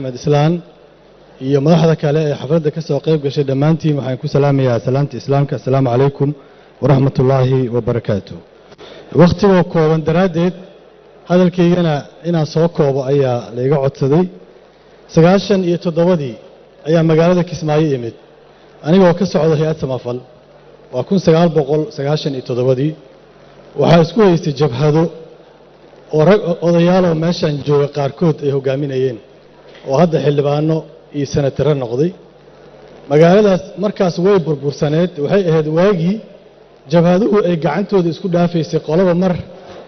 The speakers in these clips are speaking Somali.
أحمد إسلام iyo madaxda kale ee xafladda ka soo qayb gashay dhammaantiin waxaan ku salaamayaa salaanta islaamka assalaamu calaykum waraxmatullaahi wabarakaatuh waqtiga kooban daraadeed hadalkaygana inaan soo koobo ayaa la iga codsaday 97 ayaa magaalada Kismaayo yimid anigoo ka socda hay'ad samafal waa 1997 waxaa isku haystay jabhado oo rag odayaal oo meeshan jooga qaarkood ay hogaaminayeen oo hadda xildhibaano iyo senataro noqday magaaladaas markaas way burbursaneed waxay ahayd waagii jabhaduhu ay gacantooda isku dhaafaysay qolaba mar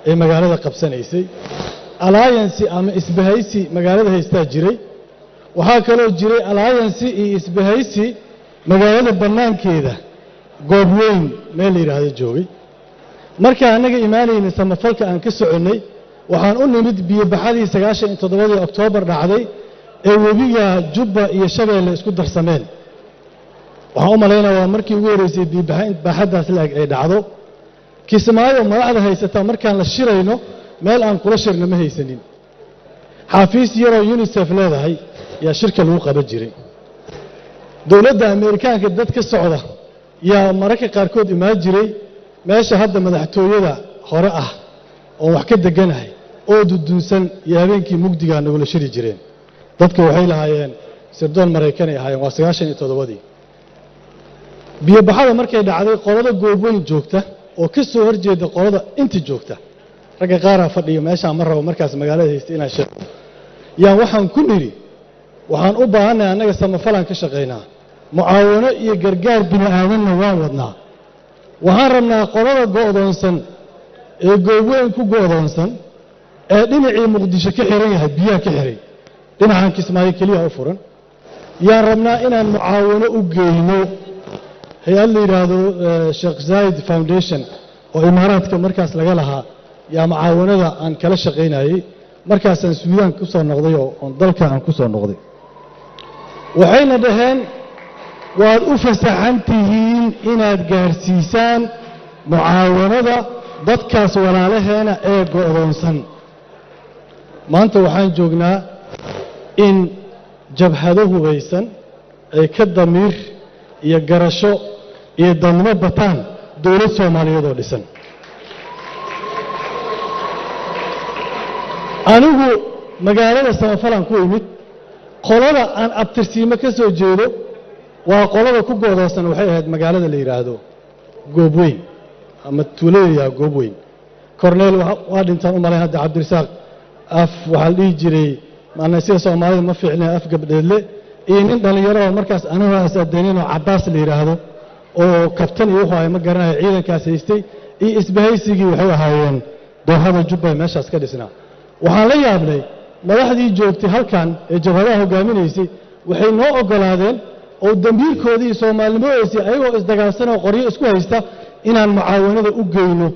ay magaalada qabsanaysay alliance ama isbahaysi magaalada haystaa jiray waxaa kaloo jiray alliance iyo isbahaysi magaalada banaankeeda goob weyn meel yiraahdo joogay marka anaga imaanayna samafalka aan ka soconay waxaan u nimid biyo baxadii 97 Oktoobar dhacday ee webiga Jubba iyo Shabeelle isku darsameen waxaan u maleynayaa markii ugu horeysay biyo baxadaas laag ay dhacdo Kismaayo madaxda haysata markaan la shirayno meel aan kula shirno ma haysanin xafiis yar oo UNICEF leedahay yaa shirka lagu qaban jiray dawladda Ameerikaanka dad ka socda yaa mararka qaarkood imaan jiray meesha hadda madaxtooyada hore ah oo wax ka deganahay oo dudunsan iyo habeenkii mugdiga nagula shiri jireen dadka waxay lahaayeen sirdoon Mareykan ay ahaayeen waa 97 biyo baxada markay dhacday qolada goobweyn joogta oo ka soo horjeeda qolada inta joogta ragga qaar fadhiyo meesha ma rabo markaas magaalada haystay inaan sheego yaan waxaan ku niri waxaan u baahanahay anaga samafalan ka shaqeynaa mucaawano iyo gargaar bini'aadanna waan wadnaa waxaan rabnaa qolada go'doonsan ee goobweyn ku go'doonsan ee dhinacii Muqdisho ka xiran yahay biyaha ka xiray dhinacan Kismaayo kaliya u furan yaan rabnaa inaan mucaawano u geeyno hay'ad la yiraahdo Sheikh Zayed Foundation oo imaaraadka markaas laga lahaa yaa mucaawanada aan kala shaqeynayay markaas aan Suudaan ku soo noqday oo dalka aan ku soo noqday waxayna dhaheen waad u fasaxantihiin inaad gaarsiisaan mucaawanada dadkaas walaalaheena ee go'doonsan maanta waxaan joognaa in jabhado hubaysan ay ka damiir iyo garasho iyo dadnimo bataan dawlad Soomaaliyeed oo dhisan anigu magaalada samafalan ku imid qolada aan abtirsiimo ka soo jeedo waa qolada ku go'doonsan waxay ahayd magaalada la yiraahdo Goobweyn ama tuulada Goobweyn Cornel waa dhintaan u malay hadda Cabdirasaaq af waxa la dhigi jiray maanaysiga Soomaalida ma fiicnaa af gabdheedle iyo nin dhalinyaro markaas anaga asadeenino Cabbaas la yiraahdo oo kabtan iyo waxa ay ma garanayo ciidankaas haystay iyo isbahaysigii waxay ahaayeen dooxada Jubba meeshaas ka dhisnaa waxaan la yaabnay madaxdii joogtay halkan ee jabhadaha hogaaminaysay waxay noo ogolaadeen oo dambiirkoodii Soomaalinimadii ayagoo isdagaalsan oo qoryo isku haysta inaan mucaawanada u geeyno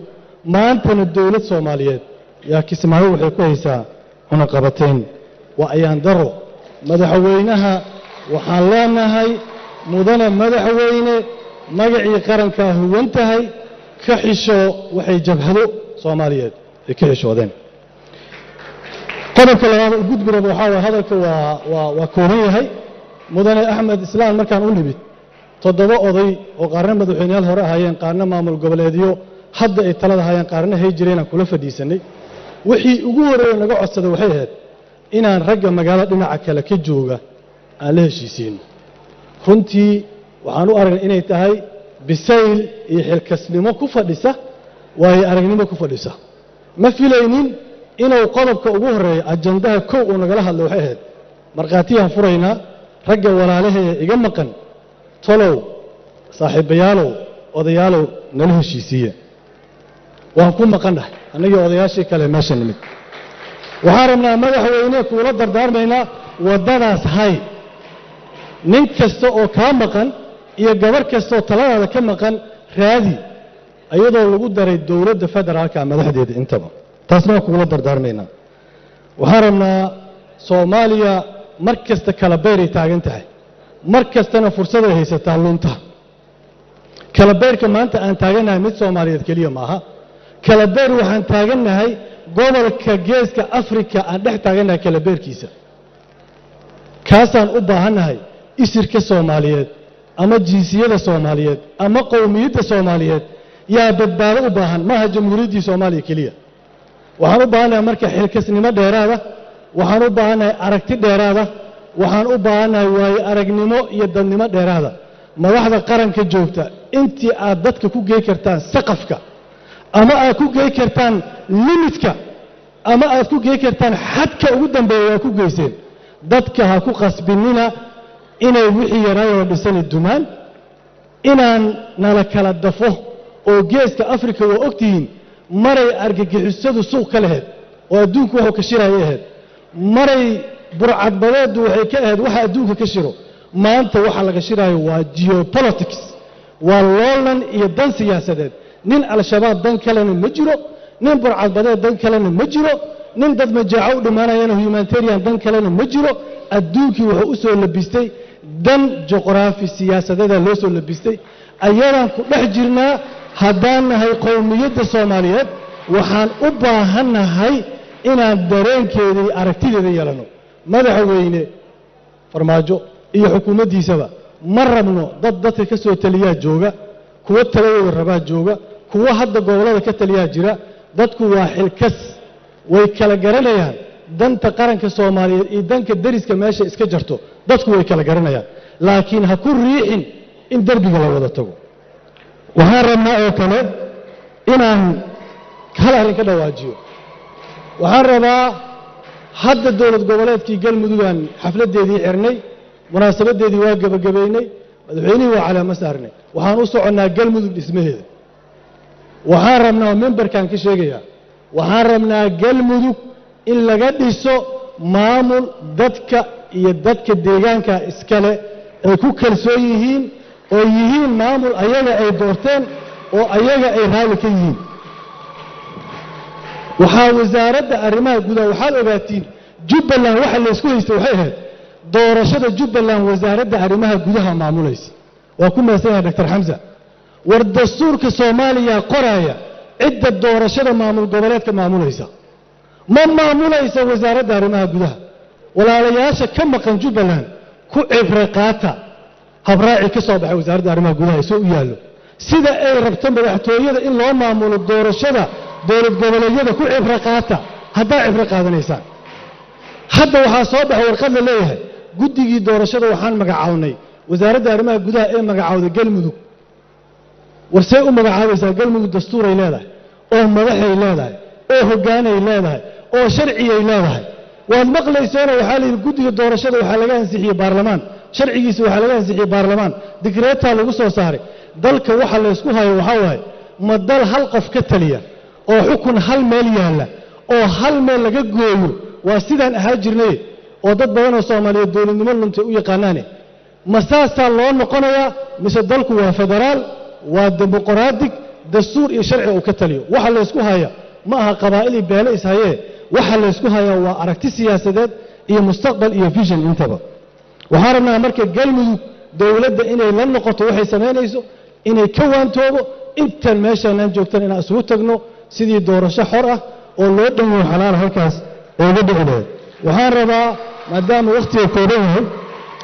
maantana dawlad Soomaaliyeed yaa Kismaayo waxay ku haysaa una qabateen waa ayaan daro madaxweynaha waxaan leenahay mudane madaxweyne magacii qaranka huwan tahay ka xisho waxay jabhado Soomaaliyeed ay ka xishoodeen qodobka labaad u gudbiraba waxa hadalka waa kooban yahay mudane Axmed Islaam markaan u nimid 7 oday oo qaarna madaxweynayaal hore ahaayeen qaarna maamul goboleedyo hadda ay talada hayaan qaarna hay jireen aan kula fadhiisanay wixii ugu horeeyay naga codsaday waxay ahayd inaan ragga magaalada dhinaca kale ka jooga aan la heshiisiin runtii waxaan u aragnay inay tahay bisayl iyo xilkasnimo ku fadhisa way aragnimo ku fadhisa ma filaynin inuu qodobka ugu horeeyo ajandaha koow uu nagala hadlo waxay ahayd marqaatiyaan furaynaa ragga walaalaheeda iga maqan tolow saaxiibayaalow odayaalow nala heshiisiye waan ku maqanahay anagii odayaashii kale meesha nimid waxaan rabnaa madaxweyne kuula dardaarmaynaa wadadaas hay nin kasta oo ka maqan iyo gabar kasta oo taladaada ka maqan raadi ayadoo lagu daray dawladda federaalka madaxdeeda intaba taasna kuula dardaarmaynaa waxaan rabnaa Soomaaliya mar kasta kala beeray taagan tahay mar kastana fursad ay haysataa lunta kala beerka maanta aan taaganahay mid Soomaaliyeed kaliya maaha kala beer waxaan taaganahay gobolka geeska Afrika aan dhex taaganahay kala beerkiisa kaasaan u baahannahay isirka Soomaaliyeed ama jinsiyada Soomaaliyeed ama qowmiyadda Soomaaliyeed yaa badbaado u baahan maaha jamhuuriyaddii Soomaaliya keliya waxaan u baahannahay marka xilkasnimo dheeraada waxaan u baahannahay aragti dheeraada waxaan u baahannahay waayo aragnimo iyo dadnimo dheeraada madaxda qaranka joogta intii aad dadka ku geey kartaan saqafka ama aad ku geey kartaan limitka ama aad ku geey kartaan xadka ugu dambeeya waa ku geyseen dadka ha ku qasbinina inay wixii yaraayoo dhisani dumaan inaan nala kala dafo oo geeska Afrika waa ogtihiin maray argagixisadu suuq ka lahayd oo adduunku wuxuu ka shirayay ahayd maray burcadbadeedu waxay ka ahayd waxa adduunka ka shiro maanta waxa laga shirayo waa geopolitics waa loolan iyo dan siyaasadeed nin al-shabaab dan kalena ma jiro nin burcadbadeed dan kalena ma jiro nin dad majaaco u dhimaanayana humanitarian dan kalena ma jiro adduunkii wuxuu u soo labistay dan juqraafi siyaasadeeda loo soo labistay ayadaan ku dhex jirnaa haddaan nahay qowmiyadda Soomaaliyeed waxaan u baahannahay inaan dareenkeeda iyo aragtideeda yeelano madaxweyne farmaajo iyo xukuumaddiisaba ma rabno dadka ka soo taliyaa jooga kuwa talada rabaa jooga kuwa hadda gobolada ka taliyaa jira dadku waa xilkas way kala garanayaan danta qaranka Soomaaliyeed iyo danka dariska meesha iska jarto dadku way kala garanayaan laakiin ha ku riixin in darbiga la wada tago waxaan rabnaa oo kale inaan hal arrin ka dhawaajiyo waxaan rabaa hadda dowlad goboleedkii galmudugan xafladeedii xirnay munaasabadeedii waa gabagabeynay madaxweynihii waa calaamad saarnay waxaan u soconnaa galmudug dhismaheeda waxaan rabnaa memberkan ka sheegaya waxaan rabnaa galmudug in laga dhiso maamul dadka iyo dadka deegaanka iskale ay ku kalsoon yihiin oo yihiin maamul ayaga ay doorteen oo ayaga ay raali ka yihiin waxaa wasaaradda arrimaha gudaha waxaad ogaatiin Jubbaland waxa la isku haystay waxay ahayd doorashada Jubbaland wasaaradda arrimaha gudaha maamulaysa waa ku meesay Dr. Hamza war dastuurka Soomaaliya qoraya cidda doorashada maamul goboleedka maamulaysa ma maamulaysa wasaaradda arrimaha gudaha walaalayaasha ka maqan Jubbaland ku cibra qaata habraaci ka soo baxay wasaaradda arrimaha gudaha soo u yaalo sida ay rabto madaxtooyada in loo maamulo doorashada dowlad goboleedyada ku cibra qaata hadda cibra qaadanaysa hadda waxa soo baxay warqad la leeyahay guddigii doorashada waxaan magacawnay wasaaradda arrimaha gudaha ee magacawday galmudug warsay u magacaabaysaa galmudug dastuur ay leedahay oo madaxay leedahay oo hoggaan ay leedahay oo sharci ay leedahay waad maqlaysaan waxa la yiri guddiga doorashada waxa laga ansixiyay baarlamaan sharcigiisa waxa laga ansixiyay baarlamaan digreeta lagu soo saaray dalka waxa la isku hayo waxa waay ma dal hal qof ka taliya oo xukun hal meel yaala oo hal meel laga gooyo waa sidaan ahaa jirnay oo dad badan oo Soomaaliyeed dowladnimo lunta u yaqaanaan masaasa loo noqonayaa mise dalku waa federaal waa dimuqraadi dastuur iyo sharci oo ka taliyo waxa la isku haya ma aha qabaa'il beelo is hayee waxa la isku haya waa aragti siyaasadeed iyo mustaqbal iyo vision intaba waxaan rabnaa marka galmudug dawladda inay la noqoto waxay sameynayso inay ka waantoobo intan meeshaan joogtan inaan isugu tagno sidii doorasho xor ah oo loo dhawo xalaal halkaas uga dhigay waxaan rabaa maadaama waqtiga kooban yahay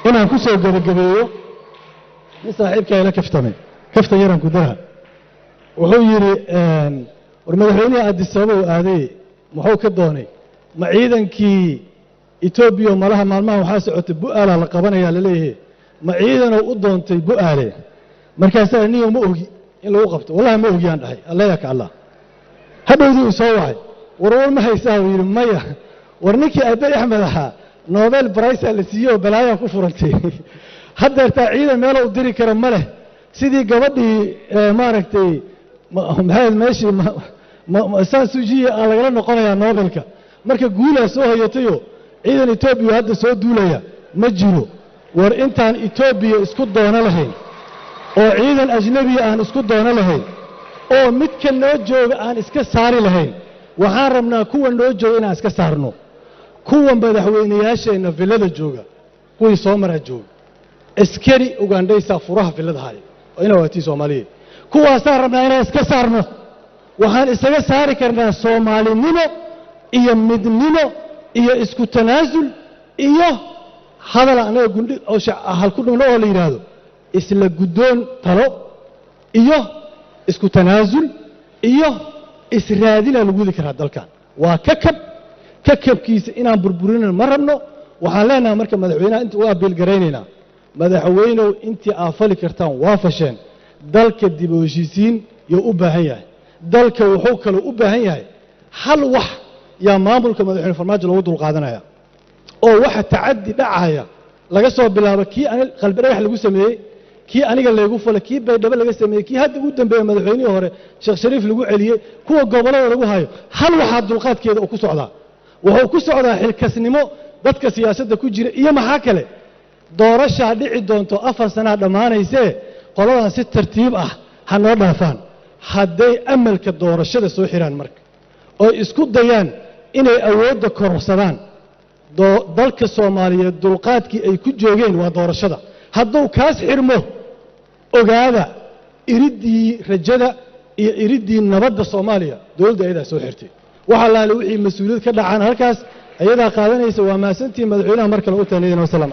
inaan ku soo gabagabeeyo in saaxiibka ila kafta yaran ku dara wuxuu yiri war madaxweynaha Addis Ababa aaday muxuu ka doonay ma ciidankii Ethiopia malaha maalmaha waxa socotay bu'aala la qabanaya la leeyahay ma ciidan u doontay bu'aale markaas aniga ma ogi in lagu qabto wallahi ma ogi aan dhahay Allah ya ka Allah hadawdii soo waay warwar ma haysaa yiri maya warninkii Abiy Ahmed aha Nobel Prize la siiyo balaaya ku furantay hadda taa ciidan meel u diri kara ma leh sidii gabadhii maaragtay maxay meeshii saasujiye laga noqonayaa Nobelka marka guula soo hayatayo ciidan Ethiopia hadda soo duulaya ma jiro war intaan Ethiopia isku doona lahayn oo ciidan ajnabi aan isku doona lahayn oo mid ka noo jooga aan iska saari lahayn waxaan rabnaa kuwa noo jooga inaan iska saarno kuwa madaxweynayaasheena villada jooga kuwii soo mara jooga askari Ugandaysa furaha villada haay oo ina waati Soomaaliyeed kuwaas rabnaa inaan iska saarno waxaan isaga saari karnaa Soomaalinimo iyo midnimo iyo isku tanaasul iyo hadal anaga gundhi oo hal ku dhigno oo la yiraahdo isla guddoon talo iyo isku tanaasul iyo israadina lagu wadi karaa dalkan waa kakabkiisa inaan burburinin ma rabno waxaan leenahay marka madaxweynaha inta waa biilgaraynayna madaxweynow intii aafali kartaan waa fasheen dalka dib u heshiisiin iyo u baahan yahay dalka wuxuu kale u baahan yahay hal wax yaa maamulka madaxweyne farmaajo lagu dul qaadanaya oo waxa tacaddi dhacaya laga soo bilaabo kii qalbi dhagax lagu sameeyay kii aniga leegu falay kii baydhabo laga sameeyay kii hadda ugu dambeeyay madaxweynihii hore Sheekh Shariif lagu celiyay kuwa gobolada lagu hayo hal waxa dulqaadkeeda ku socdaa wuxuu ku socdaa xilkasnimo dadka siyaasadda ku jira iyo maxaa kale doorasho dhici doonto 4 sano dhamaanayse qoladan si tartiib ah hanoo dhaafaan hadday amalka doorashada soo xiraan marka oo isku dayaan inay awoodda kororsadaan dalka Soomaaliyeed dulqaadkii ay ku joogeen waa doorashada hadduu kaas xirmo ogaada iridii rajada iyo iridii nabadda Soomaaliya dawladda ayada soo xirtay waxa la wixii mas'uuliyad ka dhacaan halkaas ayada qaadanaysa waa maasantii madaxweynaha markale u taaniyay. Wasalaam.